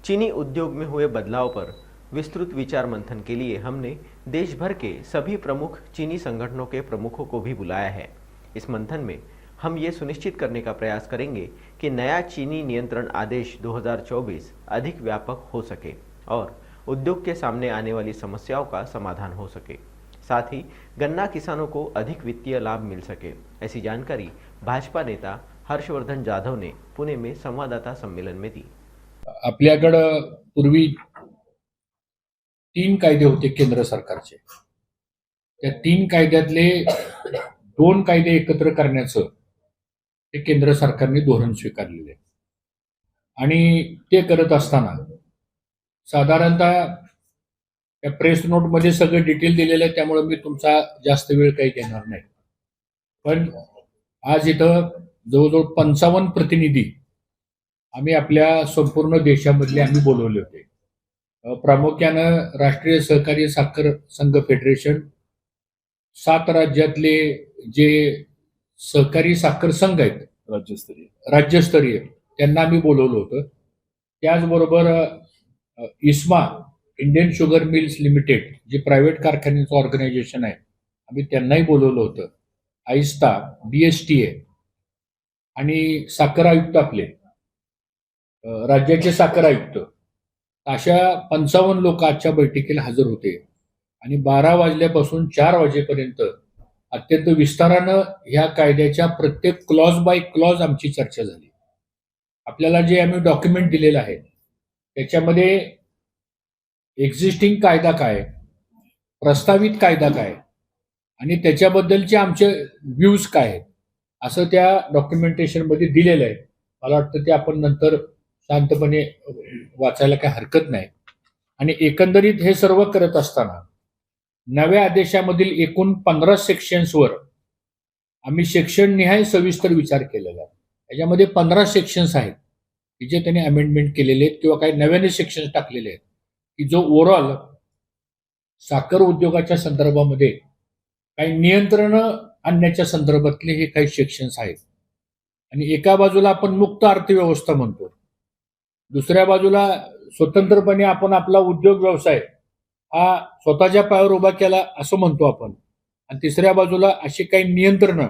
चीनी उद्योग में हुए बदलाव पर विस्तृत विचार मंथन के लिए हमने देश भर के सभी प्रमुख चीनी संगठनों के प्रमुखों को भी बुलाया है। इस मंथन में हम ये सुनिश्चित करने का प्रयास करेंगे कि नया चीनी नियंत्रण आदेश 2024 अधिक व्यापक हो सके और उद्योग के सामने आने वाली समस्याओं का समाधान हो सके, साथ ही गन्ना किसानों को अधिक वित्तीय लाभ मिल सके। ऐसी जानकारी भाजपा नेता हर्षवर्धन जाधव ने पुणे में संवाददाता सम्मेलन में दी। आपल्याकडं पूर्वी 3 कायदे होते केंद्र सरकारचे। त्या 3 कायद्यातले 2 कायदे एकत्र करण्याचं ते केंद्र सरकारने धोरण स्वीकारलेले आहे। आणि ते करत असताना साधारणतः त्या प्रेस नोटमध्ये सगळं डिटेल दिलेलं आहे, त्यामुळे मी तुमचा जास्त वेळ काही घेणार नाही। पण आज इथं जवळजवळ 55 प्रतिनिधी आम्ही आपल्या संपूर्ण देशामधले आम्ही बोलवले होते। प्रामुख्याने राष्ट्रीय सहकारी साखर संघ फेडरेशन, 7 राज्यातले जे सहकारी साखर संघ आहेत राज्यस्तरीय त्यांना आम्ही बोलवलं होतं। त्याचबरोबर इस्मा इंडियन शुगर मिल्स लिमिटेड जे प्रायव्हेट कारखान्यांचं ऑर्गनायझेशन आहे, आम्ही त्यांनाही बोलवलं होतं। आइस्टा, बीएसटीए आणि साखर आयुक्त आपले राज्याचे साखर आयुक्त, अशा 55 लोक आजच्या बैठकीला हजर होते। आणि 12 वाजल्यापासून 4 वाजेपर्यंत अत्यंत विस्तारानं ह्या कायद्याच्या प्रत्येक क्लॉज बाय क्लॉज आमची चर्चा झाली। आपल्याला जे आम्ही डॉक्युमेंट दिलेलं आहे त्याच्यामध्ये एक्झिस्टिंग कायदा काय, प्रस्तावित कायदा काय आणि त्याच्याबद्दलचे आमचे व्ह्यूज काय आहेत असं त्या डॉक्युमेंटेशन मध्ये दिलेलं आहे। मला वाटतं ते आपण नंतर शांतपणे वाचायला काही हरकत नाही। आणि एकंदरीत हे सर्व करत असताना नव्या आदेशामधील एकूण 15 सेक्शन्सवर आम्ही सेक्शन निहाय सविस्तर विचार केलेला आहे। याच्यामध्ये 15 सेक्शन्स आहेत की जे त्यांनी अमेंडमेंट केलेले आहेत किंवा काही नव्याने सेक्शन्स टाकलेले आहेत की जो ओव्हरऑल साखर उद्योगाच्या संदर्भामध्ये काही नियंत्रण आणण्याच्या संदर्भातले हे काही सेक्शन्स आहेत। आणि एका बाजूला आपण मुक्त अर्थव्यवस्था म्हणतो, दुसऱ्या बाजूला स्वतंत्रपणे आपण आपला उद्योग व्यवसाय हा स्वतःच्या पायावर उभा केला असं म्हणतो आपण, आणि तिसऱ्या बाजूला अशी काही नियंत्रणं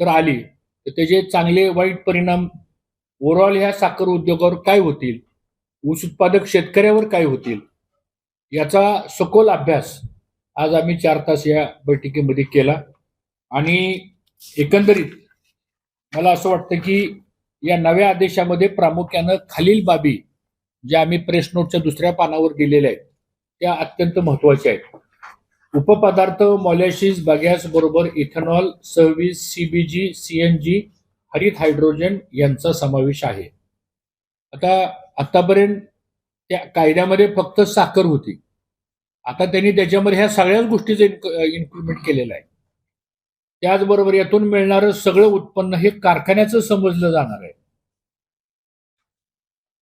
जर आली तर त्याचे चांगले वाईट परिणाम ओव्हरऑल ह्या साखर उद्योगावर काय होतील, ऊस उत्पादक शेतकऱ्यावर काय होतील, याचा सखोल अभ्यास आज आम्ही 4 तास या बैठकीमध्ये केला। आणि एकंदरीत मला असं वाटतं की या नव्या आदेशामध्ये प्रामुख्यानं खालील बाबी ज्या आम्ही प्रेस नोटच्या दुसऱ्या पानावर दिलेल्या आहेत त्या अत्यंत महत्वाच्या आहेत। उपपदार्थ मॉलॅसिस बगॅस बरोबर इथेनॉल, सर्व्हिस, सीबीजी, सीएनजी, हरित हायड्रोजन यांचा समावेश आहे। आतापर्यंत त्या कायद्यामध्ये फक्त साखर होती, आता त्यांनी त्याच्यामध्ये ह्या सगळ्याच गोष्टीचं इन्क्लुडेट केलेलं आहे। त्याचबरोबर यातून मिळणारं सगळं उत्पन्न हे कारखान्याचं समजलं जाणार आहे।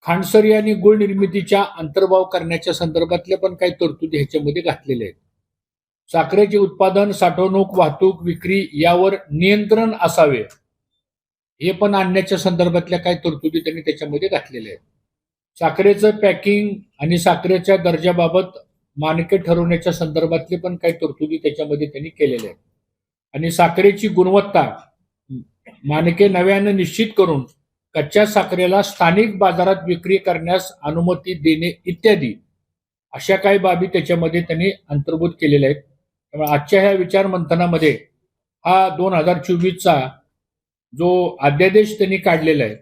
खांडसरी आणि गुळ निर्मितीच्या अंतर्भाव करण्याच्या संदर्भातल्या पण काही तरतुदी ह्याच्यामध्ये घातलेल्या आहेत। साखरेचे उत्पादन, साठवणूक, वाहतूक, विक्री यावर नियंत्रण असावे हे पण आणण्याच्या संदर्भातल्या काही तरतुदी त्यांनी त्याच्यामध्ये घातलेल्या आहेत। साखरेचं पॅकिंग आणि साखरेच्या दर्जाबाबत मानके ठरवण्याच्या संदर्भातले पण काही तरतुदी त्याच्यामध्ये त्यांनी केलेल्या आहेत। आणि साखरेची गुणवत्ता मानके नव्याने निश्चित करून कच्च्या साखरेला स्थानिक बाजारात विक्री करण्यास अनुमती देणे इत्यादी अशा काही बाबी त्याच्यामध्ये त्यांनी अंतर्भूत केलेल्या आहेत। त्यामुळे आजच्या ह्या विचार मंथनामध्ये हा 2024चा जो अध्यादेश त्यांनी काढलेला आहे